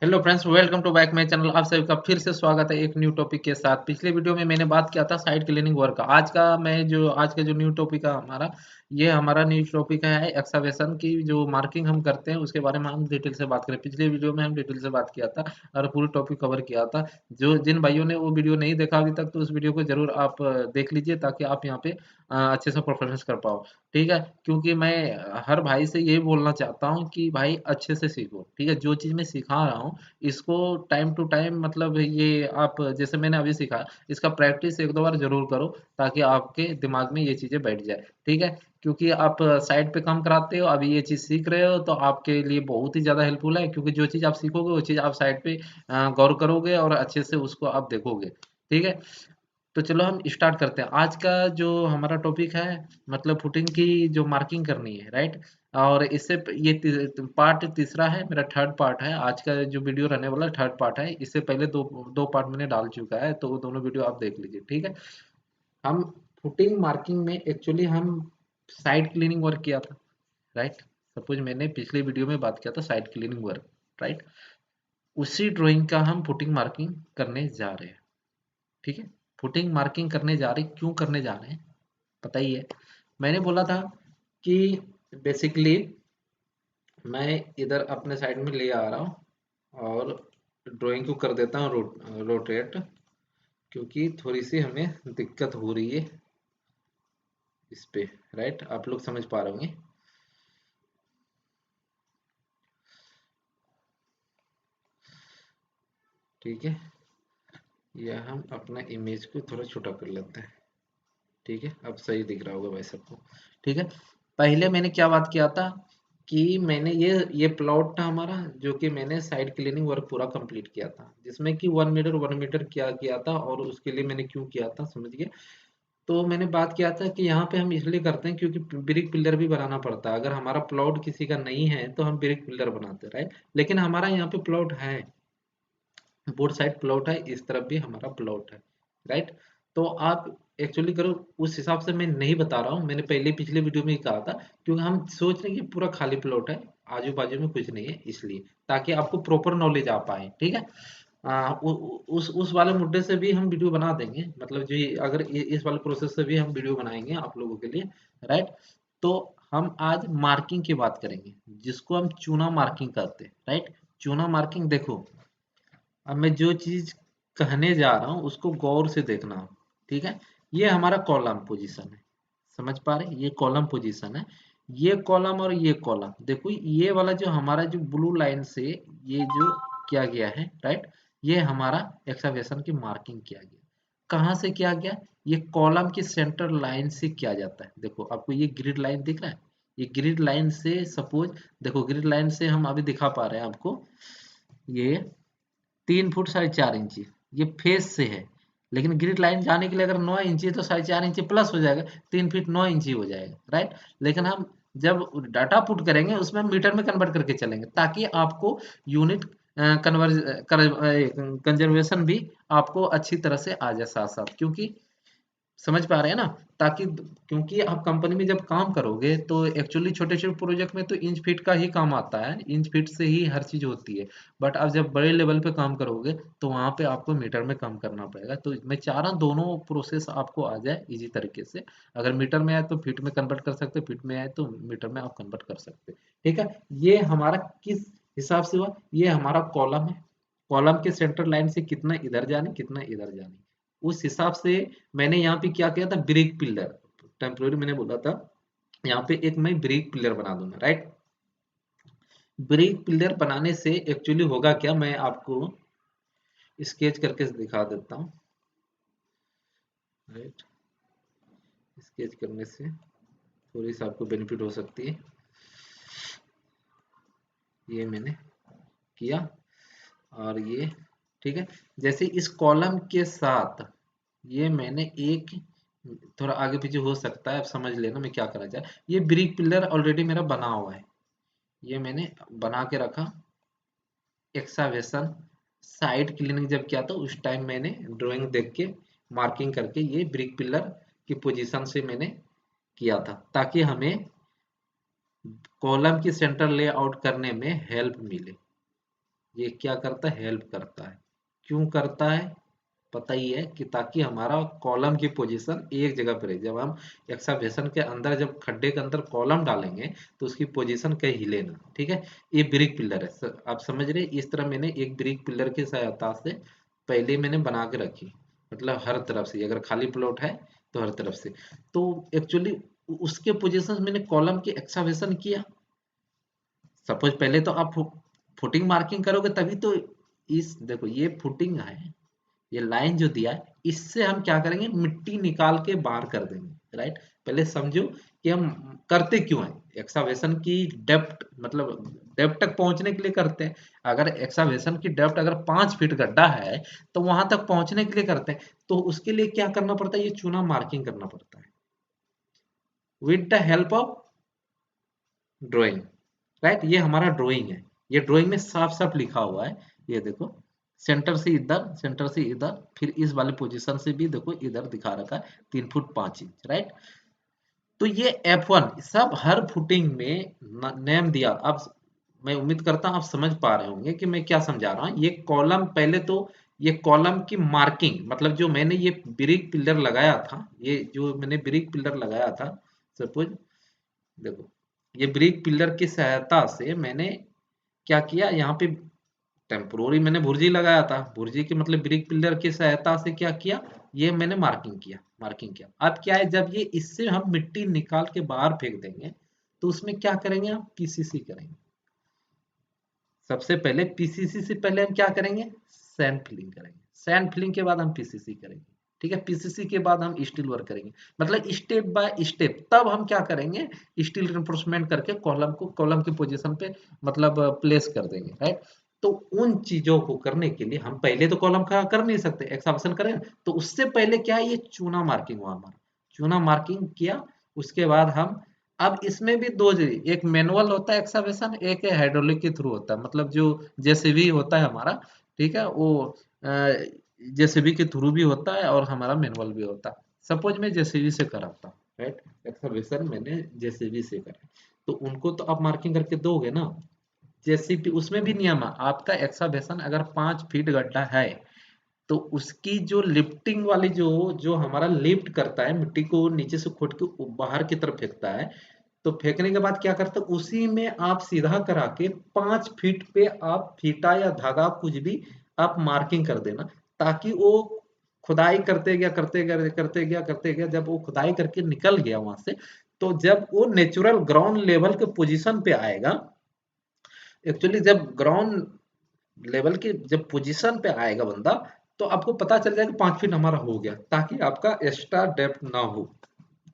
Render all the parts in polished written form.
Hello friends, welcome to back my channel. आप सभी का फिर से स्वागत है एक न्यू टॉपिक के साथ। पिछले वीडियो में मैंने बात किया था साइट क्लीनिंग वर्क का। आज का जो न्यू टॉपिक है हमारा न्यू टॉपिक है एक्सकवेशन की जो मार्किंग हम करते हैं उसके बारे में हम डिटेल से बात करें। पिछले वीडियो में हम डिटेल से बात किया था और पूरी टॉपिक कवर किया था। जो जिन भाइयों ने वो वीडियो नहीं देखा अभी तक तो उस वीडियो को जरूर आप देख लीजिए ताकि आप यहाँ पे अच्छे से परफॉर्मेंस कर पाओ। ठीक है, क्योंकि मैं हर भाई से यही बोलना चाहता हूँ कि भाई अच्छे से सीखो। ठीक है, जो चीज़ मैं सिखा रहा हूँ इसको टाइम टू टाइम मतलब ये आप जैसे मैंने अभी सीखा इसका प्रैक्टिस एक दो बार जरूर करो ताकि आपके दिमाग में ये चीज़ें बैठ जाए। ठीक है, क्योंकि आप साइड पे काम कराते हो अभी ये चीज़ सीख रहे हो तो आपके लिए बहुत ही ज़्यादा हेल्पफुल है, क्योंकि जो चीज़ आप सीखोगे वो चीज़ आप साइड पे गौर करोगे और अच्छे से उसको आप देखोगे। ठीक है, तो चलो हम स्टार्ट करते हैं। आज का जो हमारा टॉपिक है मतलब फुटिंग की जो मार्किंग करनी है, राइट। और पार्ट तीसरा है, मेरा थर्ड पार्ट है। आज का जो वीडियो रहने वाला थर्ड पार्ट है। इससे पहले दो दो पार्ट मैंने डाल चुका है तो वो दोनों वीडियो आप देख लीजिए। ठीक है, हम फुटिंग मार्किंग में एक्चुअली हम साइड क्लीनिंग वर्क किया था, राइट। सपोज मैंने पिछले वीडियो में बात किया था साइड क्लीनिंग वर्क, राइट। उसी ड्राइंग का हम फुटिंग मार्किंग करने जा रहे हैं। ठीक है, फुटिंग मार्किंग करने जा रहे, क्यों करने जा रहे हैं पता ही है। मैंने बोला था कि बेसिकली मैं इधर अपने साइड में ले आ रहा हूँ और ड्राइंग को कर देता हूँ रोटेट, क्योंकि थोड़ी सी हमें दिक्कत हो रही है इस पे, राइट। आप लोग समझ पा रहे होंगे। ठीक है, यह हम अपना इमेज को थोड़ा छोटा कर लेते हैं। ठीक है, अब सही दिख रहा होगा भाई सबको। ठीक है, पहले मैंने क्या बात किया था कि मैंने ये प्लॉट था हमारा जो कि मैंने साइड क्लीनिंग वर्क पूरा कंप्लीट किया था, जिसमें कि 1 मीटर क्या किया था और उसके लिए मैंने क्यों किया था समझिए। तो मैंने बात किया था कि यहाँ पे हम इसलिए करते हैं क्योंकि ब्रिक पिलर भी बनाना पड़ता है। अगर हमारा प्लॉट किसी का नहीं है तो हम ब्रिक पिलर बनाते हैं, राइट। लेकिन हमारा यहाँ पे प्लॉट है, बोथ साइड प्लॉट है, इस तरफ भी हमारा प्लॉट है, राइट। तो आप एक्चुअली करो उस हिसाब से मैं नहीं बता रहा हूँ। मैंने पहले पिछले वीडियो में ही कहा था क्योंकि हम सोच रहे हैं कि पूरा खाली प्लॉट है, आजू बाजू में कुछ नहीं है, इसलिए ताकि आपको प्रॉपर नॉलेज आ पाए। ठीक है, उस वाले मुद्दे से भी हम वीडियो बना देंगे, मतलब जो अगर इस वाले प्रोसेस से भी हम वीडियो बनाएंगे आप लोगों के लिए, राइट। तो हम आज मार्किंग की बात करेंगे जिसको हम चूना मार्किंग करते हैं, राइट। चूना मार्किंग देखो, अब मैं जो चीज कहने जा रहा हूँ उसको गौर से देखना। ठीक है, ये हमारा कॉलम पोजीशन है, समझ पा रहे हैं? ये कॉलम पोजीशन है। ये कॉलम और ये कॉलम देखो, ये वाला जो हमारा जो ब्लू लाइन से ये जो किया गया है, राइट। ये हमारा एक्सकवेशन की मार्किंग किया गया। कहाँ से किया गया? ये कॉलम की सेंटर लाइन से किया जाता है। देखो आपको ये ग्रिड लाइन दिख रहा है, ये ग्रिड लाइन से सपोज, देखो ग्रिड लाइन से हम अभी दिखा पा रहे हैं आपको, ये 3 फुट 4.5 इंची ये फेस से है। लेकिन ग्रिड लाइन जाने के लिए अगर 9 इंची है तो 4.5 इंची प्लस हो जाएगा, 3 फीट 9 इंची हो जाएगा, राइट। लेकिन हम जब डाटा पुट करेंगे उसमें हम मीटर में कन्वर्ट करके चलेंगे ताकि आपको यूनिट कन्वर्ज कंजर्वेशन भी आपको अच्छी तरह से आ जाए साथ साथ, क्योंकि समझ पा रहे हैं ना। ताकि क्योंकि आप कंपनी में जब काम करोगे तो एक्चुअली छोटे छोटे प्रोजेक्ट में तो इंच फीट का ही काम आता है, इंच फीट से ही हर चीज होती है। बट आप जब बड़े लेवल पे काम करोगे तो वहां पे आपको मीटर में काम करना पड़ेगा। तो मैं चाह रहा हूँ दोनों प्रोसेस आपको आ जाए इजी तरीके से। अगर मीटर में आए तो फीट में कन्वर्ट कर सकते, फीट में आए तो मीटर में आप कन्वर्ट कर सकते। ठीक है, ये हमारा किस हिसाब से हुआ, ये हमारा कॉलम है। कॉलम के सेंटर लाइन से कितना इधर जाने कितना इधर जाने, उस हिसाब से मैंने यहाँ पे क्या किया था, ब्रिक पिलर टेम्पोररी मैंने बोला था यहाँ पे एक मैं ब्रिक पिलर बना दूंगा, राइट। ब्रिक पिलर बनाने से एक्चुअली होगा क्या, मैं आपको स्केच करके दिखा देता हूँ, राइट। स्केच करने से थोड़ी सी आपको बेनिफिट हो सकती है। ये मैंने किया और ये, ठीक है। जैसे इस कॉलम के साथ ये मैंने एक, थोड़ा आगे पीछे हो सकता है, आप समझ लेना मैं क्या करना चाह। ये ब्रिक पिलर ऑलरेडी मेरा बना हुआ है, ये मैंने बना के रखा। एक्सावेशन साइड क्लीनिंग जब किया था उस टाइम मैंने ड्राइंग देख के मार्किंग करके ये ब्रिक पिलर की पोजीशन से मैंने किया था ताकि हमें कॉलम की सेंटर लेआउट करने में हेल्प मिले। ये क्या करता है, हेल्प करता है। क्यों करता है, पता ही है कि ताकि हमारा कॉलम की पोजीशन एक जगह पर रहे। जब हम एक्सावेशन के अंदर, जब खड्डे के अंदर कॉलम डालेंगे तो उसकी पोजीशन कहीं हिले ना। ठीक है, ये ब्रिक पिलर है आप समझ रहे हैं? इस तरह मैंने एक ब्रिक पिलर की सहायता से पहले मैंने बना के रखी, मतलब हर तरफ से, अगर खाली प्लॉट है तो हर तरफ से। तो एक्चुअली उसके पोजीशन मैंने कॉलम की एक्सावेशन किया। सपोज पहले तो आप फुटिंग मार्किंग करोगे तभी तो। इस देखो ये फुटिंग है, ये लाइन जो दिया है, इससे हम क्या करेंगे, मिट्टी निकाल के बाहर कर देंगे। राइट, पहले समझो कि हम करते क्यों हैं। एक्सावेशन की डेप्थ, मतलब डेप्थ तक पहुंचने के लिए करते हैं। अगर एक्सावेशन की डेप्थ अगर 5 फीट गड्ढा है तो वहां तक पहुंचने के लिए करते हैं। तो उसके लिए क्या करना पड़ता है, ये चूना मार्किंग करना पड़ता है with the help of drawing. Right, ये हमारा ड्राइंग है। ये ड्राइंग में साफ साफ लिखा हुआ है, ये देखो, सेंटर से इधर, सेंटर से इधर, फिर इस वाले पोजीशन से भी देखो इधर दिखा रखा है 3 फुट 5 इंच। राइट, तो ये F1 सब हर फुटिंग में नेम दिया। अब मैं उम्मीद करता हूं आप समझ पा रहे होंगे कि मैं क्या समझा रहा हूं। ये कॉलम पहले तो, ये कॉलम की मार्किंग, मतलब जो मैंने ये ब्रिक पिलर लगाया था, ये जो मैंने ब्रिक पिलर लगाया था, सपोज देखो, ये ब्रिक पिलर की सहायता से मैंने क्या किया, यहाँ पे टेम्पोररी मैंने भुर्जी लगाया था। भुर्जी की मतलब ब्रिक पिलर की सहायता से क्या किया, ये मैंने मार्किंग किया। अब क्या है, जब ये इससे हम मिट्टी निकाल के बाहर फेंक देंगे तो उसमें क्या करेंगे, हम पीसीसी करेंगे। सबसे पहले पीसीसी से पहले हम क्या करेंगे, सैंड फिलिंग करेंगे। सैंड फिलिंग के बाद हम पीसीसी करेंगे। ठीक है, पीसीसी के बाद हम स्टील वर्क करेंगे। मतलब स्टेप बाय स्टेप तब हम क्या करेंगे, स्टील रिइंफोर्समेंट करके कॉलम को, कॉलम की पोजीशन पे मतलब प्लेस कर देंगे। राइट, तो उन चीजों को करने के लिए हम पहले तो कॉलम खड़ा कर नहीं सकते, एक्सकवेशन करें तो उससे पहले क्या है, ये चूना मार्किंग हुआ हमारा। चूना मार्किंग किया, उसके बाद हम, अब इसमें भी दो चीज, एक मैनुअल होता है एक्सकवेशन, एक हाइड्रोलिक के थ्रू होता है। मतलब जो जेसीबी होता है हमारा, ठीक है, वो जेसीबी के थ्रू भी होता है और हमारा मैनुअल भी होता है। सपोज मैं जेसीबी से कराता हूँ, राइट, एक्सकवेशन मैंने जेसीबी से करा, तो उनको तो आप मार्किंग करके दोगे ना। जेसीबी उसमें भी नियम है, आपका एक्सकवेशन अगर 5 फीट गड्ढा है तो उसकी जो लिफ्टिंग वाली, जो जो हमारा लिफ्ट करता है, मिट्टी को नीचे से खोद के बाहर की तरफ फेंकता है, तो फेंकने के बाद क्या करते, उसी में आप सीधा करा के 5 फीट पे आप फीता या धागा कुछ भी आप मार्किंग कर देना, ताकि वो खुदाई करते गया, जब वो खुदाई करके निकल गया वहां से, तो जब वो नेचुरल ग्राउंड लेवल के पोजीशन पे आएगा, एक्चुअली जब ग्राउंड लेवल के जब पोजीशन पे आएगा बंदा, तो आपको पता चल जाएगा 5 फीट हमारा हो गया, ताकि आपका एक्स्ट्रा डेप्थ ना हो।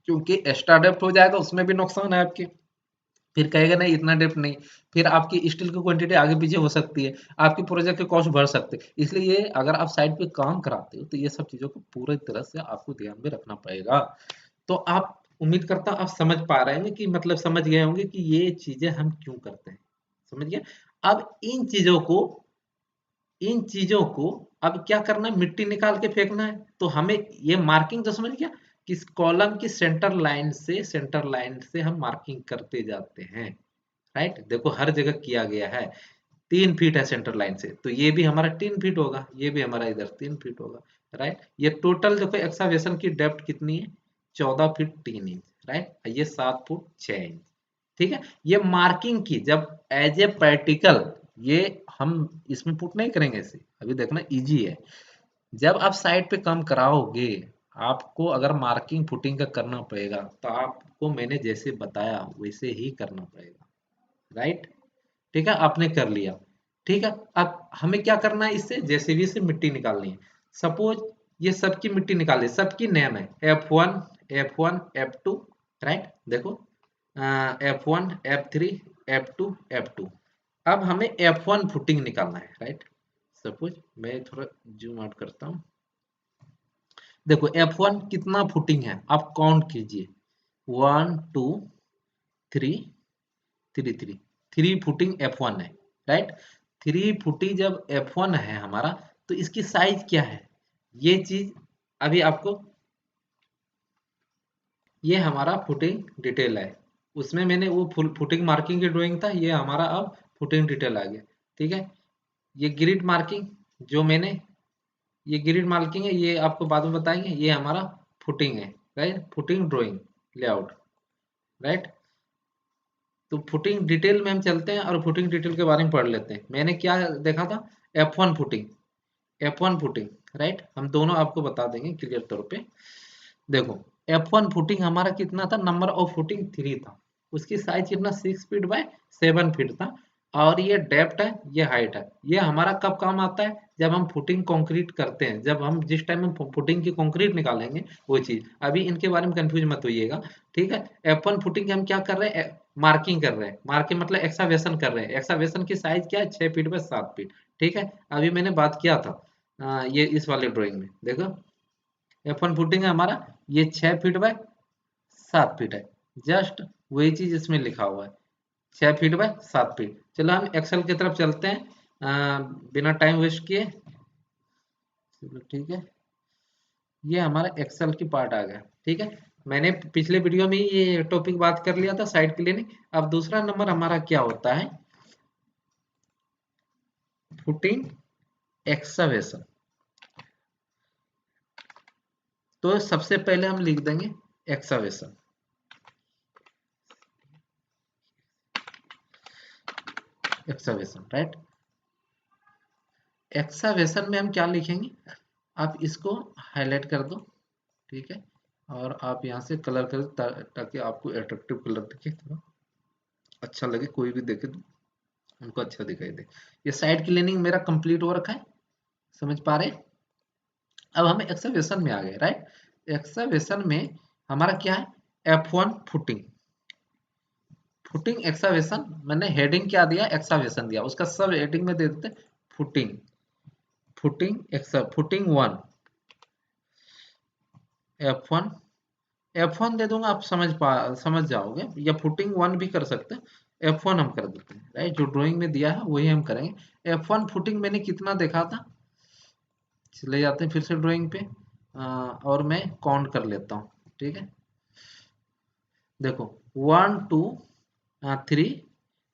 क्योंकि एक्स्ट्रा डेप्थ हो जाएगा उसमें भी नुकसान है आपके। फिर कहेगा नहीं इतना डेप्थ नहीं, फिर आपकी स्टील की क्वांटिटी आगे पीछे हो सकती है, आपकी प्रोजेक्ट के कॉस्ट बढ़ सकते हैं। इसलिए ये अगर आप साइड पे काम कराते हो तो ये सब चीजों को पूरी तरह से आपको ध्यान में रखना पड़ेगा। तो आप, उम्मीद करता हूं आप समझ पा रहे हैं कि, मतलब समझ गए होंगे कि ये चीजें हम क्यों करते हैं। समझ गए। अब इन चीजों को अब क्या करना है, मिट्टी निकाल के फेंकना है। तो हमें ये मार्किंग तो समझ गया कि इस कॉलम की सेंटर लाइन से हम मार्किंग करते जाते हैं। राइट, देखो हर जगह किया गया है। 3 फीट है सेंटर लाइन से, तो ये भी हमारा 3 फीट होगा, ये भी हमारा इधर 3 फीट होगा। राइट, ये टोटल देखो एक्सावेशन की डेप्थ कितनी है, 14 फीट 3 इंच। राइट, ये 7 फुट 6 इंच। ठीक है, ये मार्किंग की जब एज ए प्रैक्टिकल, ये हम इसमें पुट नहीं करेंगे इसे, अभी देखना इजी है। जब आप साइट पे काम कराओगे, आपको अगर मार्किंग फुटिंग का करना पड़ेगा तो आपको मैंने जैसे बताया वैसे ही करना पड़ेगा। राइट, ठीक है, आपने कर लिया। ठीक है, अब हमें क्या करना है, इससे जेसीबी से मिट्टी निकालनी है। सपोज ये सबकी मिट्टी निकाल ली, सबकी नेम है F1 F1 F2। राइट, देखो F1 F3 F2 F2। अब हमें F1 फुटिंग निकालना है। राइट, सपोज मैं थोड़ा जूम आउट करता हूँ। देखो F1 कितना फुटिंग है आप काउंट कीजिए, 1 2 3 3 3 फुटिंग F1 है। राइट, 3 फुटी जब F1 है हमारा, तो इसकी साइज क्या है, ये चीज अभी आपको, ये हमारा फुटिंग डिटेल है। उसमें मैंने वो फुटिंग मार्किंग की ड्राइंग था, ये हमारा अब फुटिंग डिटेल आ गया। ठीक है, ये ग्रिड मार्किंग जो मैंने, ये ग्रिड मार्किंग है, ये आपको बाद में बताएंगे। ये हमारा फुटिंग है, right, footing drawing layout, right. तो फुटिंग डिटेल में हम चलते हैं और फुटिंग डिटेल के बारे में पढ़ लेते हैं। मैंने क्या देखा था, F1 footing, F1 footing, right. हम दोनों आपको बता देंगे क्लियर तौर पे। देखो F1 फुटिंग हमारा कितना था, नंबर ऑफ फुटिंग 3 था, उसकी साइज कितना 6 फीट बाय 7 फीट था, और ये डेप्थ है, ये हाइट है। ये हमारा कब काम आता है, जब हम फुटिंग कंक्रीट करते हैं, जब हम जिस टाइम हम फुटिंग की कंक्रीट निकालेंगे वो चीज। अभी इनके बारे में कंफ्यूज मत होइएगा, ठीक है। F1 फुटिंग हम क्या कर रहे हैं, मार्किंग कर रहे हैं। मार्किंग मतलब एक्सावेशन कर रहे हैं। एक्सावेशन की साइज क्या है, 6 फीट बाय 7 फीट, ठीक है। अभी मैंने बात किया था ये इस वाले ड्राइंग में देखो, F1 फुटिंग है हमारा, ये 6 फीट बाय 7 फीट है। जस्ट वही चीज इसमें लिखा हुआ है, 6 फीट बाय 7 फीट। चलो हम एक्सेल की तरफ चलते हैं बिना टाइम वेस्ट किए। चलो ठीक है, ये हमारा एक्सेल की पार्ट आ गया, ठीक है। मैंने पिछले वीडियो में ही ये टॉपिक बात कर लिया था, साइट क्लीनिंग। अब दूसरा नंबर हमारा क्या होता है, फुटिंग एक्सकवेशन। तो सबसे पहले हम लिख देंगे एक्सकवेशन, एक्सकवेशन, राइट। एक्सकवेशन में हम क्या लिखेंगे, आप इसको हाईलाइट कर दो, ठीक है। और आप यहाँ से कलर कर दो ताकि आपको अट्रैक्टिव कलर दिखे, थोड़ा अच्छा लगे, कोई भी देखे तो उनको अच्छा दिखाई दे। ये साइड क्लीनिंग मेरा कंप्लीट हो रखा है, समझ पा रहे। अब हम एक्सकवेशन में आ गए, राइट। एक्सकवेशन में हमारा क्या है, F1 फुटिंग, फुटिंग एक्सकवेशन। मैंने हेडिंग क्या दिया, एक्सकवेशन दिया, उसका सब हेडिंग में दे देते फुटिंग, फुटिंग एक्सा, फुटिंग 1, F1, F1 दे दूंगा, आप समझ जाओगे, या फुटिंग 1 भी कर सकते हैं। F1 हम कर देते हैं, राइट। जो ड्राइंग में दिया है वही हम करेंगे। F1 फुटिंग मैंने कितना देखा था, चले जाते हैं फिर से ड्राइंग पे, और मैं काउंट कर लेता हूँ, ठीक है। देखो 1 2 3,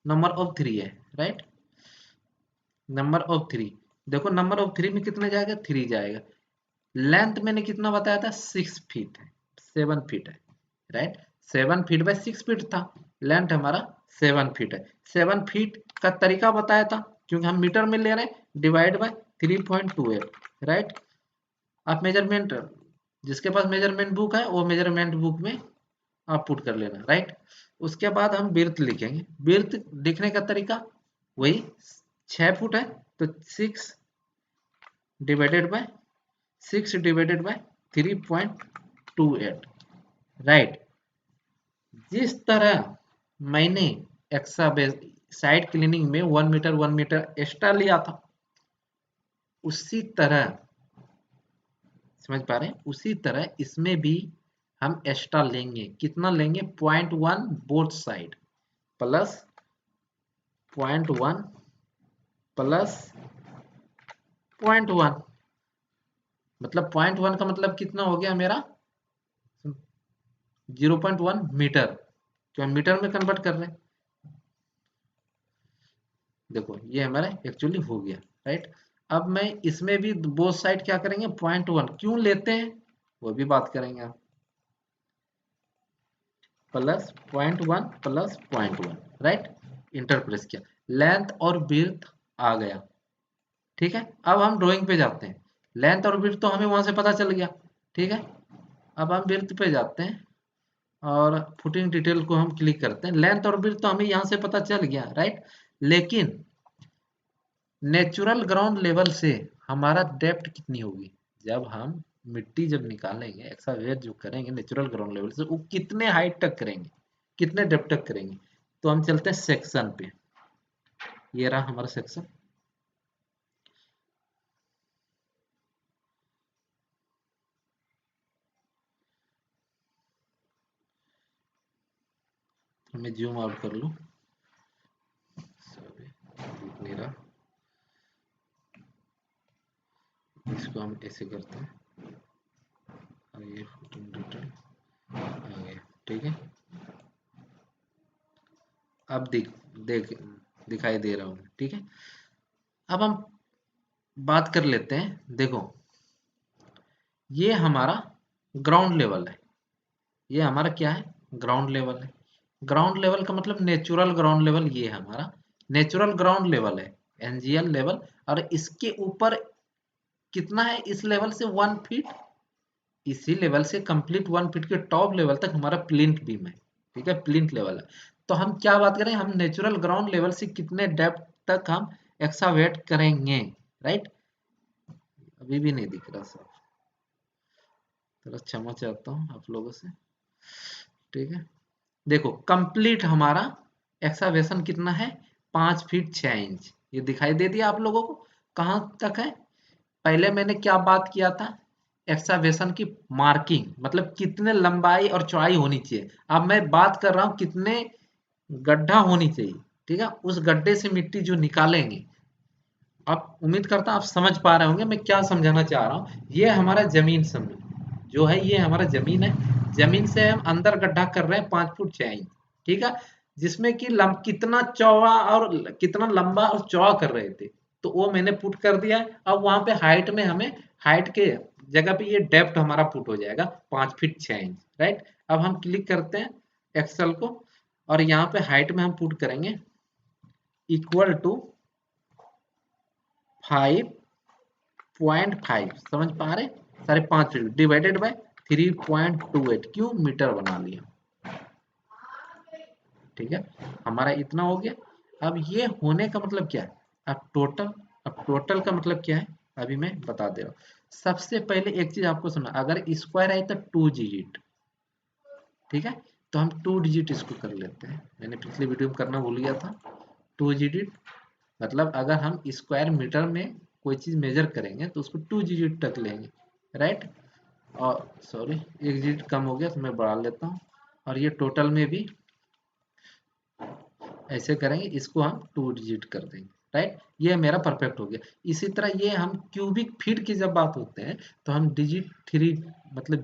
नंबर ऑफ 3 है, राइट। नंबर ऑफ 3, देखो नंबर ऑफ 3 में कितना जाएगा, 3 जाएगा। लेंथ मैंने कितना बताया था, 6 फीट है, 7 फीट है, राइट। 7 फीट बाय 6 फीट था, लेंथ हमारा 7 फीट है। 7 फीट का तरीका बताया था, क्योंकि हम मीटर में ले रहे हैं, डिवाइड बाय 3.28, राइट। आप मेजरमेंट, जिसके पास मेजरमेंट बुक है वो मेजरमेंट बुक में आप पुट कर लेना, राइट। उसके बाद हम बिर्थ लिखेंगे। बिर्थ लिखने का तरीका वही, 6 फुट है तो 6 डिवाइडेड बाय 3.28, राइट। जिस तरह मैंने एक्सा साइड क्लीनिंग में 1 मीटर एक्स्ट्रा लिया था, उसी तरह, समझ पा रहे हैं, उसी तरह इसमें भी हम एक्स्ट्रा लेंगे। कितना लेंगे, 0.1 बोथ साइड, प्लस 0.1 प्लस 0.1, मतलब 0.1 का मतलब कितना हो गया मेरा, 0.1 मीटर, क्या मीटर में कन्वर्ट कर रहे हैं। देखो ये हमारा एक्चुअली हो गया, राइट। अब मैं इसमें भी बोथ साइड क्या करेंगे, 0.1 क्यों लेते हैं वो भी बात करेंगे आप, plus 0.1 plus 0.1, right. Enter press किया, लेंथ और विड्थ आ गया, ठीक है। अब हम ड्राइंग पे जाते हैं। लेंथ और विड्थ तो हमें वहां से पता चल गया, ठीक है। अब हम विड्थ पे जाते हैं और फुटिंग डिटेल को हम क्लिक करते हैं। लेंथ और विड्थ तो हमें यहाँ से पता चल गया, राइट। लेकिन नेचुरल ग्राउंड लेवल से हमारा डेप्थ कितनी होगी, जब हम मिट्टी जब निकालेंगे, एक्सकावेट जो करेंगे नेचुरल ग्राउंड लेवल से, वो कितने हाइट तक करेंगे, कितने डेप्थ तक करेंगे। तो हम चलते हैं सेक्शन पे, ये रहा हमारा सेक्शन। मैं जूम आउट कर लूं, दिख नहीं रहा, इसको हम ऐसे करते हैं और ये फुटिंग डिटेल आ गया, ठीक है। अब दिखाई दे रहा हूँ, ठीक है। अब हम बात कर लेते हैं। देखो, ये हमारा ग्राउंड लेवल है। ये हमारा क्या है? ग्राउंड लेवल है। ग्राउंड लेवल का मतलब नेचुरल ग्राउंड लेवल, ये हमारा नेचुरल ग्राउंड लेवल है, एनजीएल लेवल। और इसके ऊपर कितना है? इस लेवल से 1 फीट, इसी लेवल से कंप्लीट 1 फीट के टॉप लेवल तक हमारा प्लिंथ बीम है। ठीक है, प्लिंथ लेवल है। तो हम क्या बात करें? हम नेचुरल ग्राउंड लेवल से कितने डेप्थ तक हम एक्सावेट करेंगे, राइट? अभी भी नहीं दिख रहा सर, थोड़ा क्षमा चाहता हूँ आप लोगों से। ठीक है, देखो कंप्लीट हमारा एक्सावेशन कितना है? 5 फीट 6 इंच। ये दिखाई दे दिया आप लोगों को? कहाँ तक है? पहले मैंने क्या बात किया था? एक्सावेशन की मार्किंग, मतलब कितने लंबाई और चौड़ाई होनी चाहिए। अब मैं बात कर रहा हूँ कितने गड्ढा होनी चाहिए। ठीक है, उस गड्ढे से मिट्टी जो निकालेंगे, आप उम्मीद करता हूँ आप समझ पा रहे होंगे मैं क्या समझाना चाह रहा हूँ। ये हमारा जमीन समझो जो है, ये हमारा जमीन है। जमीन से हम अंदर गड्ढा कर रहे हैं 5 फुट 6 इंच। ठीक है, जिसमें कि कितना चौड़ा और कितना लंबा और चौड़ा कर रहे थे, तो वो मैंने पुट कर दिया है। अब वहां पे हाइट में हमें, हाइट के जगह पे ये डेप्थ हमारा पुट हो जाएगा 5 फीट 6 इंच, राइट? अब हम क्लिक करते हैं एक्सेल को, और यहाँ पे हाइट में हम पुट करेंगे इक्वल टू 5.5। समझ पा रहे? 5.5 डिवाइडेड बाय 3.28, क्यों मीटर बना लिया। ठीक है, हमारा इतना हो गया। अब ये होने का मतलब क्या है? अब टोटल का मतलब क्या है, अभी मैं बता दे रहा हूँ। सबसे पहले एक चीज आपको सुना, अगर स्क्वायर है तो 2 डिजिट। ठीक है, तो हम 2 डिजिट इसको कर लेते हैं। मैंने पिछले वीडियो में करना भूल गया था। 2 डिजिट मतलब अगर हम स्क्वायर मीटर में कोई चीज मेजर करेंगे तो उसको 2 डिजिट तक लेंगे, राइट? और सॉरी, 1 डिजिट कम हो गया तो मैं बढ़ा लेता हूँ। और ये टोटल में भी ऐसे करेंगे, इसको हम 2 डिजिट कर देंगे, राइट? ये मेरा परफेक्ट हो गया। इसी तरह ये हम क्यूबिक फीट की जब बात होते हैं तो हम डिजिट 3, मतलब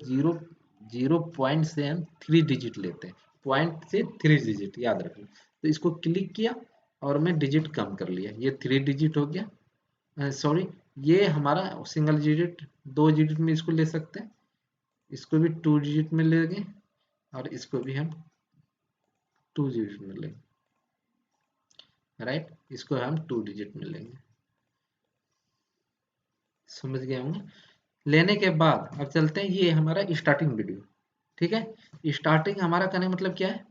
0 पॉइंट से हम 3 डिजिट लेते हैं। पॉइंट से 3 डिजिट याद रखना। तो इसको क्लिक किया और मैं डिजिट कम कर लिया, ये 3 डिजिट हो गया। सॉरी, ये हमारा सिंगल डिजिट, 2 डिजिट में इसको ले सकते हैं। इसको भी 2 डिजिट में लेंगे और इसको भी हम 2 डिजिट में लेंगे, राइट? इसको हम 2 डिजिट में लेंगे। समझ गए होंगे? लेने के बाद अब चलते हैं, ये हमारा स्टार्टिंग वीडियो। ठीक है, स्टार्टिंग हमारा करने का मतलब क्या है?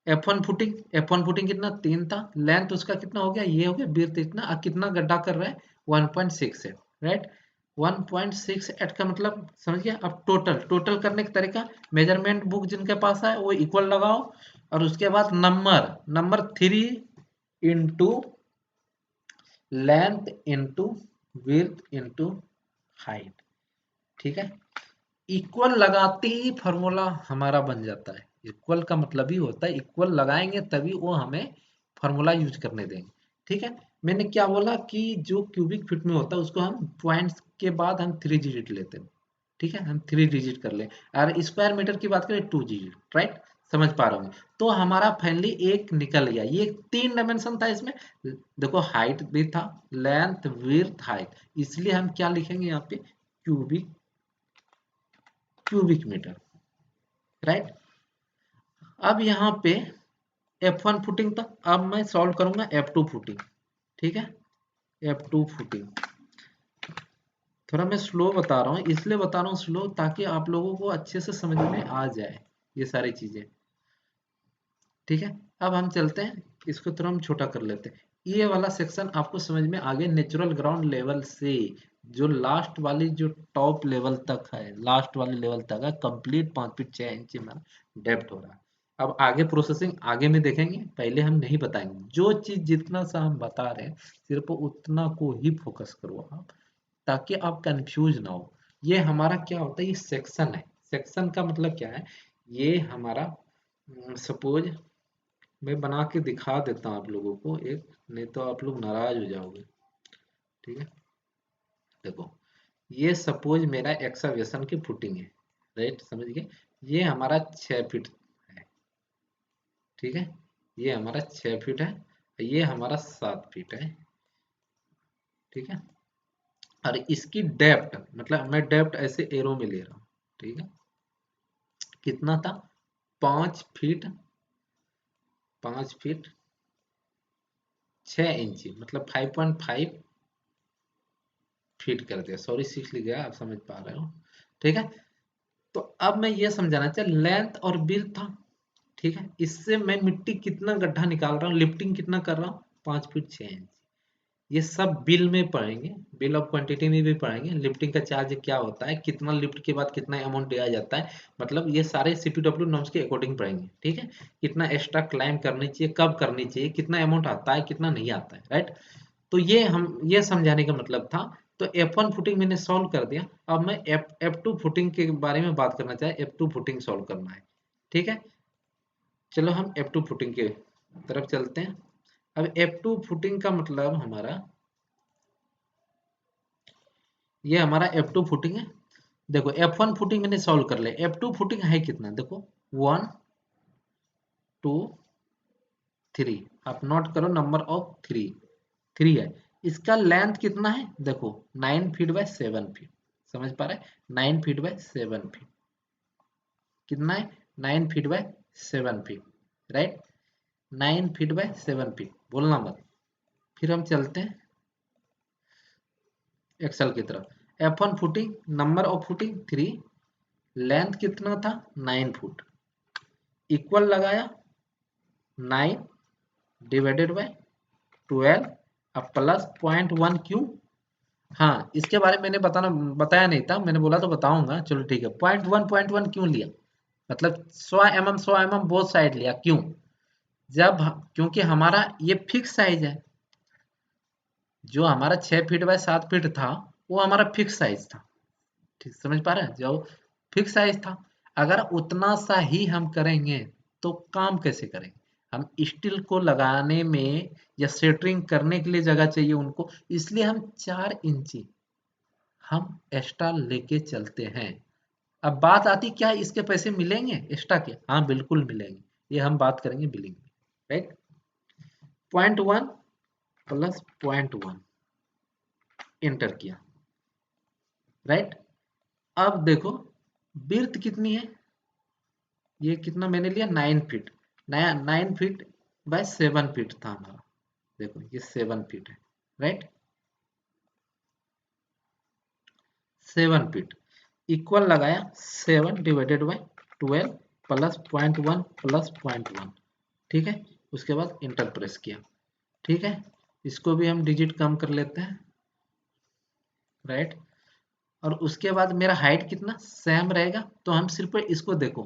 F1 फुटिंग कितना? 3 था। लेंथ उसका कितना हो गया? ये हो गया। विड्थ इतना। अब कितना गड्ढा कर रहा है? 1.68, राइट? 1.68 का मतलब समझ गया? अब टोटल करने का तरीका, मेजरमेंट बुक जिनके पास है वो इक्वल लगाओ, और उसके बाद number 3 into length into width into height. ठीक है, इक्वल लगाते ही फॉर्मूला हमारा बन जाता है। इक्वल का मतलब ही होता है, इक्वल लगाएंगे तभी वो हमें फॉर्मूला यूज करने देंगे। ठीक है, मैंने क्या बोला कि जो क्यूबिक फिट में होता है उसको हम पॉइंट्स के बाद हम 3 डिजिट लेते हैं। ठीक है, हम 3 डिजिट कर ले। और स्क्वायर मीटर की बात करें 2 डिजिट, राइट? समझ पा रहे होंगे? तो हमारा फाइनली एक निकल गया। ये 3 डायमेंशन था इसमें। देखो, हाइट भी था, लेंथ विड्थ हाइट, इसलिए हम क्या लिखेंगे यहाँ पे? Cubic cubic metre, right? अब यहाँ पे F1 फुटिंग था, अब मैं सॉल्व करूंगा F2 फुटिंग। ठीक है, F2 फुटिंग थोड़ा मैं स्लो बता रहा हूँ, इसलिए बता रहा हूँ स्लो ताकि आप लोगों को अच्छे से समझ में आ जाए ये सारी चीजें। ठीक है, अब हम चलते हैं, इसको थोड़ा हम छोटा कर लेते हैं। ये वाला सेक्शन आपको समझ में आगे, नेचुरल ग्राउंड लेवल से जो लास्ट वाली जो टॉप लेवल तक है, लास्ट वाले लेवल तक है, कंप्लीट 5 फीट 6 इंच में डेप्थ हो रहा है। अब आगे प्रोसेसिंग आगे में देखेंगे, पहले हम नहीं बताएंगे। जो चीज जितना सा हम बता रहे हैं सिर्फ उतना को ही फोकस करो आप, ताकि आप कंफ्यूज ना हो। ये हमारा क्या होता है? ये सेक्शन है। सेक्शन का मतलब क्या है? ये हमारा, सपोज मैं बना के दिखा देता हूँ आप लोगों को एक, नहीं तो आप लोग नाराज हो जाओगे। ठीक है, देखो, ये सपोज मेरा एक्सकवेशन की फुटिंग है, राइट? समझ गए? ये हमारा 6 फीट है। ठीक है, ये हमारा 6 फीट है, ये हमारा 7 फीट है। ठीक है। और इसकी डेप्थ, मतलब मैं डेप्थ ऐसे एरो में ले रहा हूँ, ठीक है। कितना था? 5 फीट, 5 फीट 6 इंची, मतलब 5.5 फीट कर दिया, सॉरी 6 लिख गया, आप समझ पा रहे हो, ठीक है। तो अब मैं ये समझाना चाह, लेंथ और विड्थ था, ठीक है। इससे मैं मिट्टी कितना गड्ढा निकाल रहा हूँ, लिफ्टिंग कितना कर रहा हूँ, 5 फीट 6 इंच। ये सब बिल में पढ़ेंगे, बिल ऑफ क्वांटिटी में भी पढ़ेंगे। लिफ्टिंग का चार्ज क्या होता है, कितना लिफ्ट के बाद कितना अमाउंट दिया जाता है, मतलब ये सारे सीपीडब्ल्यू नॉर्म्स के अकॉर्डिंग पढ़ेंगे, ठीक है। कितना एक्स्ट्रा क्लाइम करनी चाहिए, कब करनी चाहिए, कितना अमाउंट आता है, कितना नहीं आता है, राइट। तो ये समझाने का मतलब था। तो F1 फुटिंग मैंने सॉल्व कर दिया। अब मैं F2 फुटिंग के बारे में बात करना चाहे, F2 फुटिंग सॉल्व करना है, ठीक है। चलो हम F2 फुटिंग के तरफ चलते हैं। अब F2 फुटिंग का मतलब हमारा, ये हमारा F2 फुटिंग है। देखो F1 फुटिंग मैंने सॉल्व कर लिया, F2 फुटिंग है कितना, देखो 1 2 3, आप नोट करो नंबर ऑफ 3 है। इसका लेंथ कितना है, देखो 9 फीट बाय 7 फीट, समझ पा रहे हैं, 9 फीट बाय 7 फीट कितना है, 9 feet by 7 feet, right. 9 feet by 7 feet, बोलना मत। फिर हम चलते हैं एक्सल की तरफ। F1 footing, number of footing 3, length कितना था 9 फुट, इक्वल लगाया 9 डिवाइडेड बाय 12, अब प्लस 0.1 क्यों, हाँ इसके बारे में मैंने बताया नहीं था, मैंने बोला तो बताऊंगा, चलो ठीक है। 0.1 क्यों लिया, मतलब 100 mm बोथ साइड लिया, क्यों, क्योंकि हमारा ये फिक्स साइज है, जो हमारा 6 फीट बाय 7 फीट था वो हमारा फिक्स साइज था, ठीक समझ पा रहे हैं, जो फिक्स साइज था। अगर उतना सा ही हम करेंगे तो काम कैसे करेंगे, हम स्टील को लगाने में या सेटरिंग करने के लिए जगह चाहिए उनको, इसलिए हम 4 इंची हम एक्स्ट्रा लेके चलते हैं। अब बात आती, क्या इसके पैसे मिलेंगे एक्स्ट्रा के, हाँ बिल्कुल मिलेंगे, ये हम बात करेंगे बिलिंग में, राइट। 0.1 प्लस 0.1 इंटर किया, राइट। अब देखो विड्थ कितनी है, ये कितना मैंने लिया 9 फीट, नया 9 फीट बाय 7 फीट था हमारा, देखो ये 7 फीट है, राइट। 7 फीट इक्वल लगाया 7 डिवाइडेड बाय 12 प्लस 0.1 प्लस 0.1, ठीक है। उसके बाद इंटर प्रेस किया, ठीक है। इसको भी हम डिजिट कम कर लेते हैं, राइट। और उसके बाद मेरा हाइट कितना सेम रहेगा, तो हम सिर्फ इसको देखो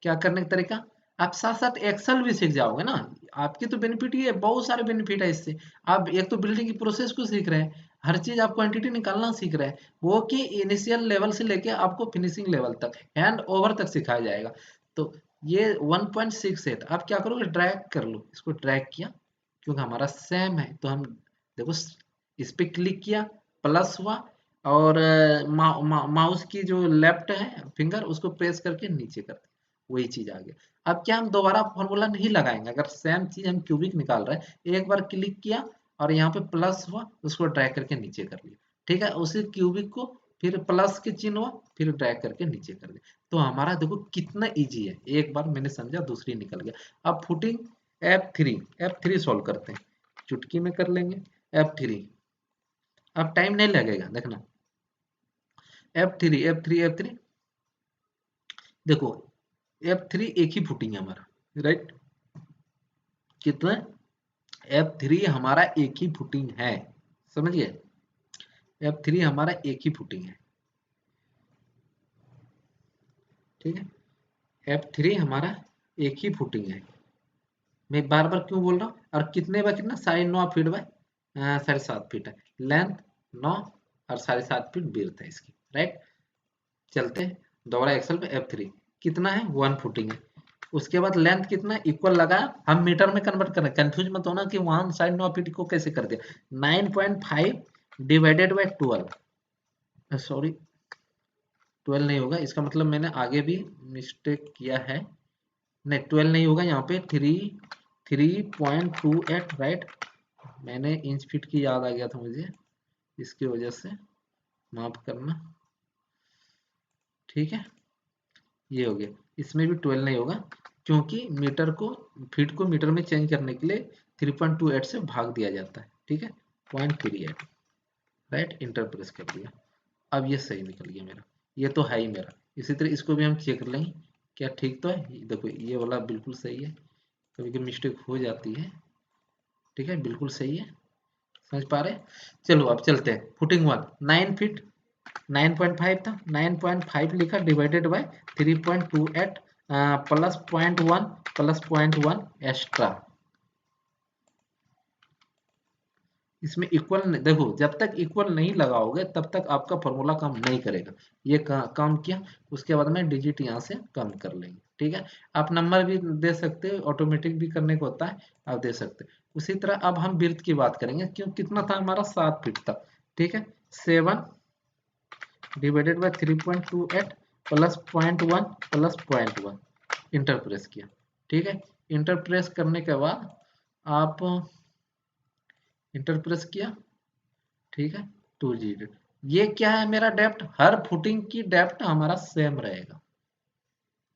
क्या करने का तरीका, आप साथ साथ एक्सेल भी सीख जाओगे ना, आपकी तो बेनिफिट ही है, बहुत सारे बेनिफिट है इससे। आप एक तो बिल्डिंग की प्रोसेस को सीख रहे हैं, हर चीज आप क्वांटिटी निकालना सीख रहे हैं, वो कि इनिशियल लेवल से लेके आपको फिनिशिंग लेवल तक, हैंड ओवर तक सिखाया जाएगा। तो ये 1.68 आप क्या करोगे, ड्रैग कर लो, इसको ड्रैग किया, क्योंकि हमारा सेम है तो हम देखो इस पे क्लिक किया, प्लस हुआ, और माउस की जो लेफ्ट है फिंगर उसको प्रेस करके नीचे कर दिया, वही चीज आ गया। अब क्या हम दोबारा फॉर्मूला नहीं लगाएंगे, अगर सेम चीज हम क्यूबिक निकाल रहे हैं, एक बार क्लिक किया और यहाँ पे प्लस हुआ, उसको ड्रैग करके नीचे कर लिया, ठीक है। उसी क्यूबिक को फिर प्लस के चिन्ह हुआ, फिर ड्रैग करके नीचे कर दिया, तो हमारा देखो कितना इजी है, एक बार मैंने समझा दूसरी निकल गया। अब फुटिंग F3 सॉल्व करते हैं, चुटकी में कर लेंगे। F3, अब टाइम नहीं लगेगा, देखना F3 देखो, F3 एक ही फुटिंग है हमारा, राइट। कितना, F3 हमारा एक ही फुटिंग है, समझ गए, F3 हमारा एक ही फुटिंग है, ठीक है। F3 हमारा एक ही फुटिंग है, मैं बार बार क्यों बोल रहा हूँ, और कितने बाय कितना 9.5 फीट बाय 7.5 फीट है लेंथ, 9 और 7.5 फीट विड्थ है इसकी, राइट। चलते हैं दोबारा एक्सेल पे, F3 कितना है 1 फुटिंग है, उसके बाद लेंथ कितना इक्वल लगा, हम मीटर में कन्वर्ट कर रहे हैं, कंफ्यूज मत होना कि वहां साइड 9 फीट को कैसे कर दिया, 9.5 डिवाइडेड बाय 12, सॉरी 12 नहीं होगा, इसका मतलब मैंने आगे भी मिस्टेक किया है, नहीं 12 नहीं होगा, यहाँ पे 3.28, राइट। मैंने इंच फीट की याद आ गया था मुझे, इसकी वजह से माफ करना, ठीक है। ये हो गया, इसमें भी 12 नहीं होगा क्योंकि मीटर को फीट को मीटर में चेंज करने के लिए 3.28 से भाग दिया जाता है, ठीक है। 0.38, राइट, इंटर प्रेस कर दिया। अब ये सही निकल गया मेरा, ये तो है ही मेरा। इसी तरह इसको भी हम चेक कर लेंगे क्या ठीक तो है। देखो ये वाला बिल्कुल सही है, कभी कभी मिस्टेक हो जाती है, ठीक है, बिल्कुल सही है। समझ पा रहे? चलो अब चलते हैं। फुटिंग 1 9 फीट 9.5 था, 9.5 लिखा divided by 3.28 plus 0.1 plus 0.1 extra. इसमें इक्वल देखो, जब तक इक्वल नहीं लगाओगे तब तक आपका फॉर्मूला काम नहीं करेगा। ये काम किया, उसके बाद में डिजिट यहाँ से कम कर लेंगे, ठीक है। आप नंबर भी दे सकते हो, ऑटोमेटिक भी करने को होता है, आप दे सकते हो। उसी तरह अब हम विड्थ की बात करेंगे, क्यों कितना था हमारा 7 फीट था, ठीक है। 7 divided by 3.28 plus 0.1 plus 0.1 enter press किया, ठीक है। इंटर प्रेस करने के बाद आप इंटर प्रेस किया, ठीक है। 2G ये क्या है, मेरा डेप्थ, हर फुटिंग की डेप्थ हमारा सेम रहेगा।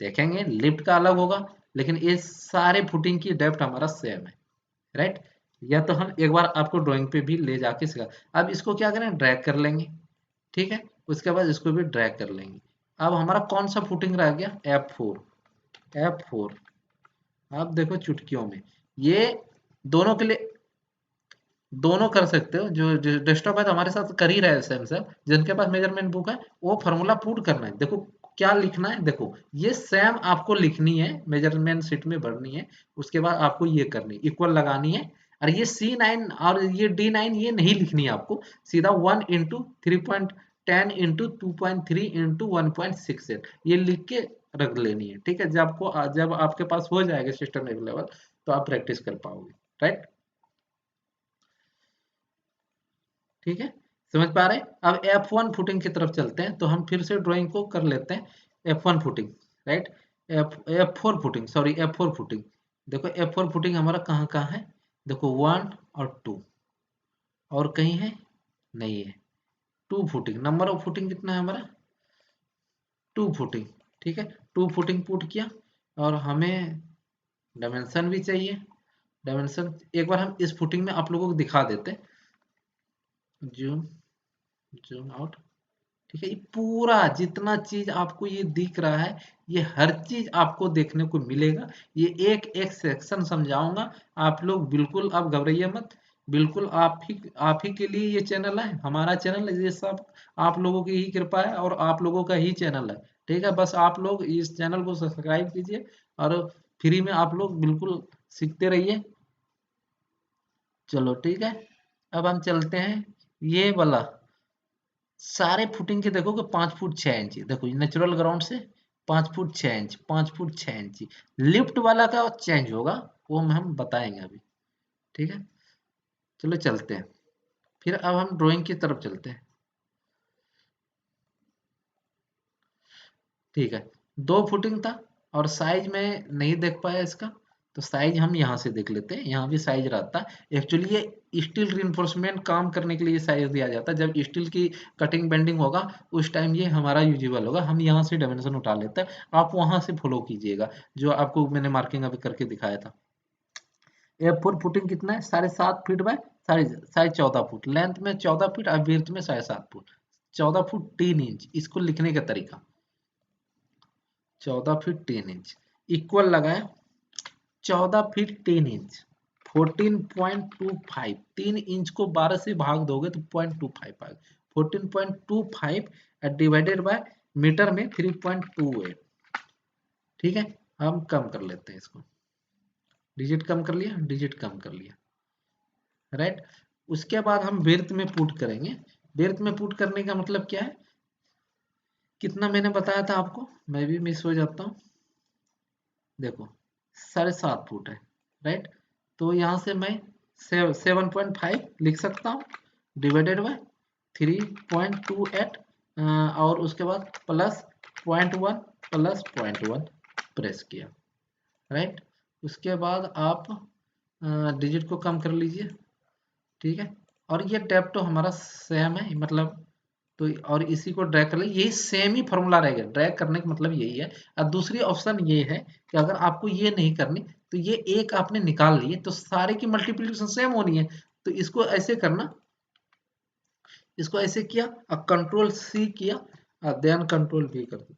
देखेंगे लिफ्ट का अलग होगा, लेकिन ये सारे फुटिंग की डेप्थ हमारा सेम है, राइट। या तो हम एक बार आपको ड्राइंग पे भी ले जाके सिखा। अब इसको क्या करें, ड्रैग कर लेंगे, ठीक है। उसके बाद इसको भी ड्रैग कर लेंगे। अब हमारा कौन सा फुटिंग रह गया, F4। अब देखो चुटकियों में ये दोनों के लिए दोनों कर सकते हो। जो डेस्कटॉप है तो हमारे साथ कर ही रहे हैं सेम सेम। जिनके पास मेजरमेंट बुक है वो फार्मूला पुट करना है। देखो क्या लिखना है, देखो ये सेम आपको लिखनी है, मेजरमेंट शीट में भरनी है। उसके बाद आपको ये करनी, इक्वल लगानी है। और ये C9 और ये D9 ये नहीं लिखनी है आपको, सीधा 1 इंटू 3.10 इंटू 2.3 इंटू 1.68 ये लिख के रख लेनी है, ठीक है। जब आपके पास हो जाएगा सिस्टम अवेलेबल तो आप प्रैक्टिस कर पाओगे, राइट, ठीक है। समझ पा रहे हैं? अब F1 फुटिंग की तरफ चलते हैं, तो हम फिर से ड्राइंग को कर लेते हैं। F1 footing, right. F4 footing, sorry F4 footing. देखो F4 फुटिंग हमारा कहाँ कहाँ है, देखो 1 और 2, और कहीं है नहीं है। 2 फुटिंग, नंबर ऑफ फुटिंग कितना है हमारा, 2 फुटिंग, ठीक है। 2 फुटिंग पुट किया, और हमें डायमेंशन भी चाहिए। डायमेंशन एक बार हम इस फुटिंग में आप लोगों को दिखा देते हैं, जूम जूम आउट, ठीक है। ये पूरा जितना चीज आपको ये दिख रहा है, ये हर चीज आपको देखने को मिलेगा। ये एक एक सेक्शन समझाऊंगा, आप लोग बिल्कुल आप घबराइए मत। बिल्कुल आप ही के लिए ये चैनल है, हमारा चैनल है, ये सब आप लोगों की ही कृपा है और आप लोगों का ही चैनल है, ठीक है। बस आप लोग इस चैनल को सब्सक्राइब कीजिए और फ्री में आप लोग बिल्कुल सीखते रहिए। चलो ठीक है, अब हम चलते हैं। ये वाला सारे फुटिंग के देखो कि 5 फुट 6 इंच, देखो नेचुरल ग्राउंड से 5 foot 6 inch, 5 foot 6 inch. Lift वाला का चेंज होगा, वो हम बताएंगे अभी, ठीक है। चलो चलते हैं, फिर अब हम ड्राइंग की तरफ चलते हैं, ठीक है। 2 फुटिंग था, और साइज में नहीं देख पाया इसका, तो साइज हम यहाँ से देख लेते हैं। यहाँ भी साइज रहता है एक्चुअली, ये स्टील रिइंफोर्समेंट काम करने के लिए साइज दिया जाता है। जब स्टील की कटिंग बेंडिंग होगा उस टाइम ये हमारा यूजेबल होगा। हम यहाँ से डायमेंशन उठा लेते हैं, आप वहां से फॉलो कीजिएगा जो आपको मैंने मार्किंग अभी करके दिखाया था। F4 फुटिंग कितना है, 7.5 फीट बाय साढ़े 14 फुट, लेंथ में 14 फीट और विड्थ में 7.5 फुट, 14 फुट 3 इंच। इसको लिखने का तरीका, 14 फीट 3 इंच इक्वल लगाए, 14 फीट 3 इंच 14.25, 3 इंच को 12 से भाग दोगे तो 0.25 आएगा। 14.25 डिवाइडेड बाय मीटर में 3.28, ठीक है। हम कम कर लेते हैं इसको, डिजिट कम कर लिया, डिजिट कम कर लिया, राइट। उसके बाद हम बेर्थ में पुट करेंगे। बेर्थ में पुट करने का मतलब क्या है, कितना मैंने बताया था आपको, मैं भी मिस हो जाता हूँ। देखो 7.5 फुट है, राइट। तो यहाँ से मैं 7.5 लिख सकता हूँ डिवाइडेड बाय 3.28, और उसके बाद प्लस 0.1 प्लस 0.1 प्रेस किया, राइट। उसके बाद आप डिजिट को कम कर लीजिए, ठीक है। और ये डेप्थ तो हमारा सेम है, मतलब तो और इसी को ड्रैग कर ले, यही सेम ही फॉर्मूला रहेगा। ड्रैग करने का मतलब यही है। और दूसरी ऑप्शन ये है कि अगर आपको ये नहीं करनी तो ये एक आपने निकाल लिए तो सारे की मल्टीप्लिकेशन सेम होनी है। तो इसको ऐसे करना, इसको ऐसे किया और कंट्रोल सी किया और देन कंट्रोल वी कर दो,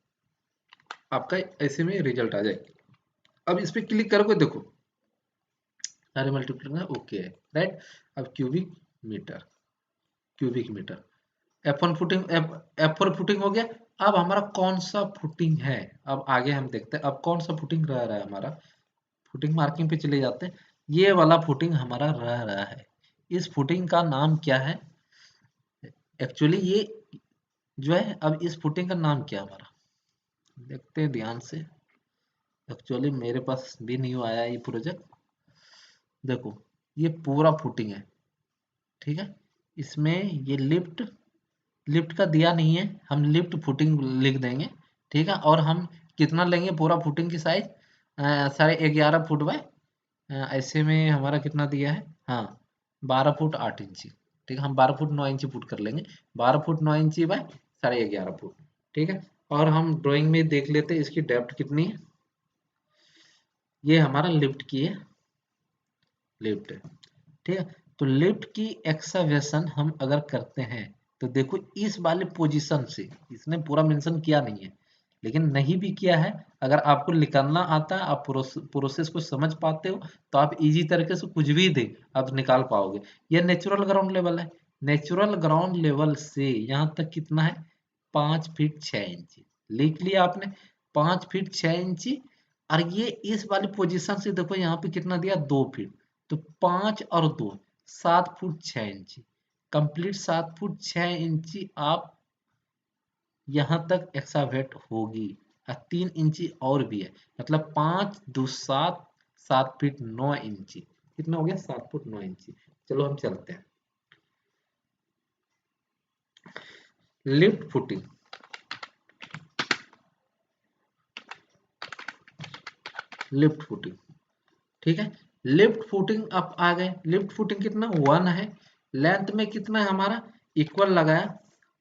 आपका ऐसे में रिजल्ट आ जाएगा। अब इस पे क्लिक करोगे, देखो सारे मल्टीप्लिकेशन ओके है, राइट। अब cubic metre F1 footing, F4 footing हो गया। अब हमारा कौन सा फुटिंग है, अब आगे हम देखते हैं अब कौन सा फुटिंग रह रहा है हमारा। फुटिंग मार्किंग पे चले जाते हैं। ये वाला फुटिंग हमारा रह रहा है। इस फुटिंग का नाम क्या है एक्चुअली, ये जो है, अब इस फुटिंग का नाम क्या है हमारा, देखते हैं ध्यान से। एक्चुअली मेरे पास भी नहीं आया ये प्रोजेक्ट। देखो ये पूरा फुटिंग है, ठीक है। इसमें ये लिफ्ट, लिफ्ट का दिया नहीं है, हम लिफ्ट फुटिंग लिख देंगे, ठीक है। और हम कितना लेंगे पूरा फुटिंग की साइज, 11.5 फुट बाय, ऐसे में हमारा कितना दिया है, हाँ 12 फुट 8 इंची, ठीक है। हम 12 फुट 9 इंची पुट कर लेंगे, 12 फुट 9 इंची बाय 11.5 फुट, ठीक है। और हम ड्राइंग में देख लेते हैं इसकी डेप्थ कितनी है। ये हमारा लिफ्ट की है, लिफ्ट है, ठीक है। तो लिफ्ट की एक्सावेशन हम अगर करते हैं तो देखो इस वाले पोजीशन से, इसने पूरा मेंशन किया नहीं है लेकिन नहीं भी किया है, अगर आपको निकालना आता है, आप प्रोसेस को समझ पाते हो तो आप इजी तरीके से कुछ भी दे आप निकाल पाओगे। ये नेचुरल ग्राउंड लेवल है, नेचुरल ग्राउंड लेवल से यहाँ तक कितना है, 5 फीट 6 इंची लिख लिया आपने, 5 फीट 6 इंची। और ये इस वाली पोजीशन से देखो यहाँ पे कितना दिया, 2 फीट, तो 5 और 2 7 फुट 6 इंची, कंप्लीट 7 फुट 6 इंची आप यहाँ तक एक्सावेट होगी। और 3 इंची और भी है, मतलब 5 2 7, 7 फीट 9 इंची, कितना हो गया 7 फुट 9 इंची। चलो हम चलते हैं लिफ्ट फुटिंग। लिफ्ट फुटिंग, ठीक है। लिफ्ट फुटिंग आप आ गए, लिफ्ट फुटिंग कितना 1 है, लेंथ में कितना है हमारा, इक्वल लगाया,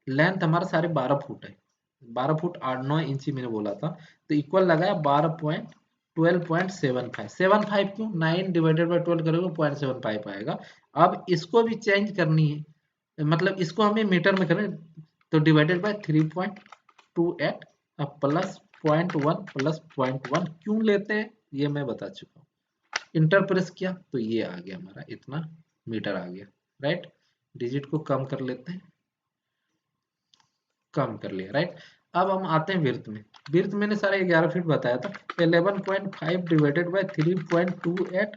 लेंथ हमारा सारे 12 फुट है, 12 फुट 8 9 इंची मैंने बोला था, तो इक्वल लगाया 12.12.75, 75 क्यों, 9 डिवाइडेड बाई 12 करोगे 0.75 आएगा। अब इसको भी चेंज करनी है, मतलब इसको हमें मीटर में करें, तो डिवाइडेड बाय 3.28, अब प्लस 0.1 प्लस 0.1 क्यों लेते हैं ये मैं बता चुका हूँ। इंटर प्रेस किया तो ये आ गया हमारा, इतना मीटर आ गया, राइट। डिजिट को कम कर लेते हैं, कम कर लिया, राइट। अब हम आते हैं विर्थ में। विर्थ मैंने सारे 11 फीट बताया था, 11.5 डिवाइडेड बाय 3.28,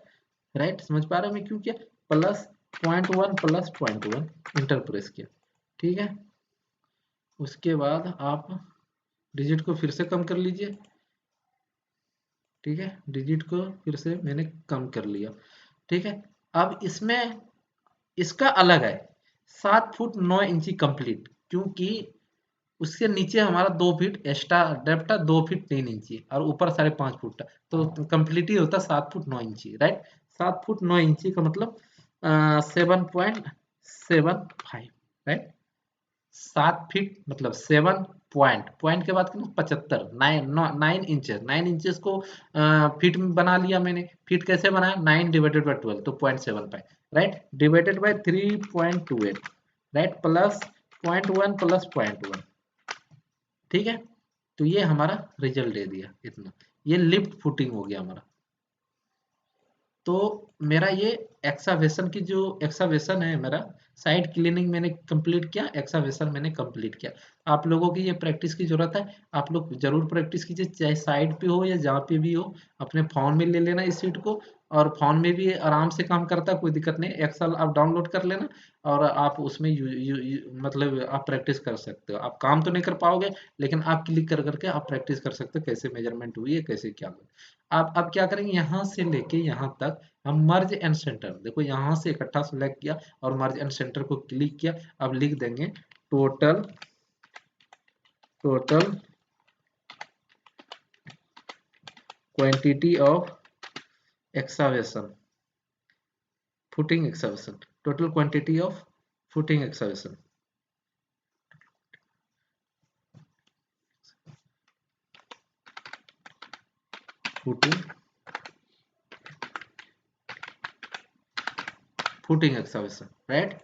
राइट। समझ पा रहे हो मैं क्यों किया, प्लस 0.1 प्लस 0.1 इंटर प्रेस किया, ठीक है। उसके बाद आप डिजिट को फिर से कम कर लीजिए, ठीक है। डिजिट को फिर से मैंने कम कर लिया, ठीक है। अब इसमें इसका अलग है, 7 फुट 9 इंची कंप्लीट, क्योंकि उसके नीचे हमारा 2 फीट एक्स्ट्रा डेप्थ है, 2 फीट 3 इंची और ऊपर 5.5 फुट था, तो कंप्लीट ही होता 7 फुट 9 इंची, राइट। 7 फुट 9 इंची का मतलब 7.75, राइट। 7 फीट मतलब 7 पॉइंट के बाद कितना 75, 9 इंच, 9 इंचेस को फीट में बना लिया मैंने। फीट कैसे बनाया, 9 डिवाइडेड बाई 12 तो 0.75, right, divided by 3.28, right, plus 0.1 plus 0.1, ठीक है। तो ये हमारा रिजल्ट दे दिया इतना, ये लिफ्ट फुटिंग हो गया हमारा। तो मेरा ये एक्सावेशन की जो एक्सावेशन है मेरा, साइड क्लीनिंग मैंने कंप्लीट किया, एक्सावेशन मैंने कंप्लीट किया। आप लोगों की ये प्रैक्टिस की जरूरत है, आप लोग जरूर प्रैक्टिस कीजिए, चाहे साइड पे हो या जहाँ पे भी हो, अपने फोन में ले लेना इस शीट को, और फोन में भी आराम से काम करता है, कोई दिक्कत नहीं। एक्सेल आप डाउनलोड कर लेना और आप उसमें मतलब आप प्रैक्टिस कर सकते हो। आप काम तो नहीं कर पाओगे लेकिन आप क्लिक कर करके आप प्रैक्टिस कर सकते हो, कैसे मेजरमेंट हुई है, कैसे क्या हुआ। आप अब क्या करेंगे, यहाँ से लेके यहाँ तक हम मर्ज एंड सेंटर, देखो यहाँ से इकट्ठा सेलेक्ट किया और मर्ज एंड सेंटर को क्लिक किया। अब लिख देंगे total total quantity of excavation, footing excavation, total quantity of footing excavation, footing footing excavation, right.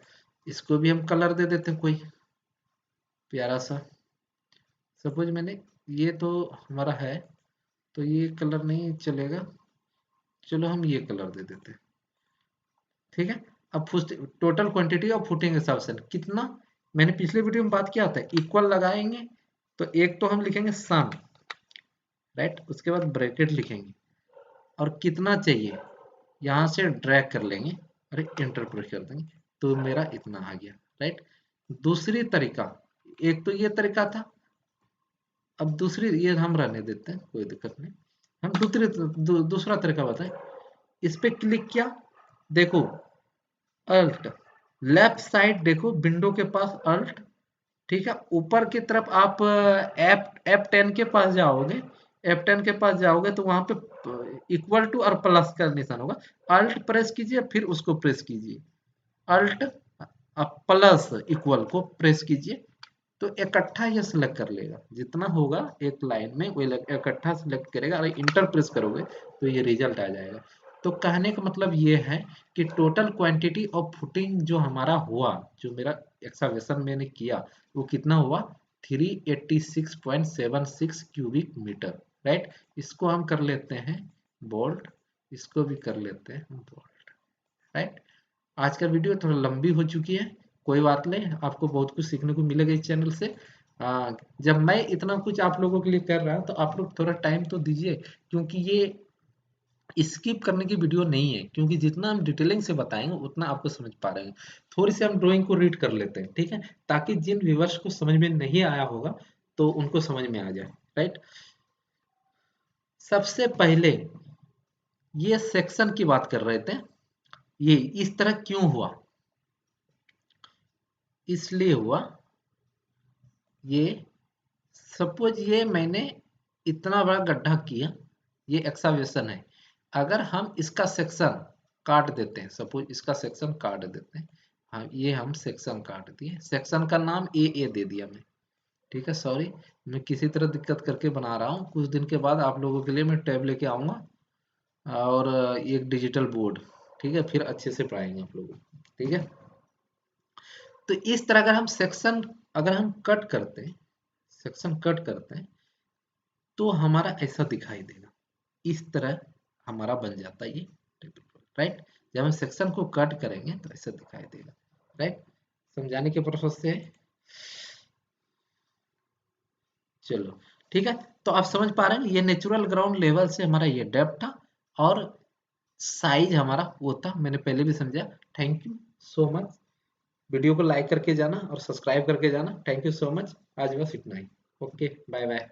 इसको भी हम कलर दे देते हैं कोई प्यारा सा। सपोज मैंने, ये तो हमारा है, तो ये कलर नहीं चलेगा, चलो हम ये कलर दे देते हैं, ठीक है। अब total quantity of footing excavation कितना, मैंने पिछले वीडियो में बात किया था, इक्वल लगाएंगे तो एक तो हम लिखेंगे सम, राइट, उसके बाद ब्रैकेट लिखेंगे और कितना चाहिए यहाँ से ड्रैग कर लेंगे और इंटर प्रेस कर देंगे, तो मेरा इतना आ गया, राइट। दूसरी तरीका, एक तो ये तरीका था, अब दूसरी ये हम रहने देते हैं, कोई दिक्कत नहीं। हम दूसरा तरीका बताएं। इस पे क्लिक किया, देखो अल्ट, लेफ्ट साइड देखो विंडो के पास अल्ट, ठीक है। ऊपर की तरफ आप F10 के पास जाओगे, F10 के पास जाओगे तो वहां पे इक्वल टू और प्लस का निशान होगा, अल्ट प्रेस कीजिए फिर उसको प्रेस कीजिए, अल्ट प्लस इक्वल को प्रेस कीजिए, तो इकट्ठा ये सिलेक्ट कर लेगा, जितना होगा एक लाइन में वो इकट्ठा सिलेक्ट करेगा, और इंटर प्रेस करोगे तो ये रिजल्ट आ जाएगा। तो कहने का मतलब ये है कि टोटल क्वांटिटी ऑफ फुटिंग जो हमारा हुआ, जो मेरा एक्सकवेशन मैंने किया, वो कितना हुआ, 386.76 क्यूबिक मीटर, राइट। इसको हम कर लेते हैं बोल्ट, इसको भी कर लेते हैं बोल्ट, राइट। आज का वीडियो थोड़ा लंबी हो चुकी है, कोई बात नहीं, आपको बहुत कुछ सीखने को मिलेगा इस चैनल से। जब मैं इतना कुछ आप लोगों के लिए कर रहा हूं तो आप लोग थोड़ा टाइम तो दीजिए, क्योंकि ये स्किप करने की वीडियो नहीं है, क्योंकि जितना हम डिटेलिंग से बताएंगे उतना आपको समझ पा रहे हैं। थोड़ी सी हम ड्राइंग को रीड कर लेते हैं, ठीक है, ताकि जिन व्यूवर्स को समझ में नहीं आया होगा तो उनको समझ में आ जाए, राइट। सबसे पहले ये सेक्शन की बात कर रहे थे, ये इस तरह क्यों हुआ, इसलिए हुआ, ये सपोज ये मैंने इतना बड़ा गड्ढा किया, ये एक्सकवेशन है, अगर हम इसका सेक्शन काट देते हैं, सपोज इसका सेक्शन काट देते हैं, हाँ ये हम सेक्शन काट दिए, सेक्शन का नाम ए दे दिया मैं, ठीक है। सॉरी, मैं किसी तरह दिक्कत करके बना रहा हूँ, कुछ दिन के बाद आप लोगों के लिए मैं टैब लेके आऊँगा और एक डिजिटल बोर्ड, ठीक है, फिर अच्छे से पढ़ाएंगे आप लोगों को, ठीक है। तो इस तरह अगर हम सेक्शन, अगर हम कट करते हैं, सेक्शन कट करते हैं तो हमारा ऐसा दिखाई देगा, इस तरह हमारा बन जाता है ये टेबल, राइट। जब हम सेक्शन को कट करेंगे तो ऐसा दिखाई देगा, राइट। समझाने के पर्पज से, चलो ठीक है। तो आप समझ पा रहे हैं, ये नेचुरल ग्राउंड लेवल से हमारा ये डेप्थ था और साइज हमारा वो था, मैंने पहले भी समझा। Thank you so much, video को लाइक करके जाना और सब्सक्राइब करके जाना, थैंक यू सो मच, आज बस इतना ही, ओके बाय बाय।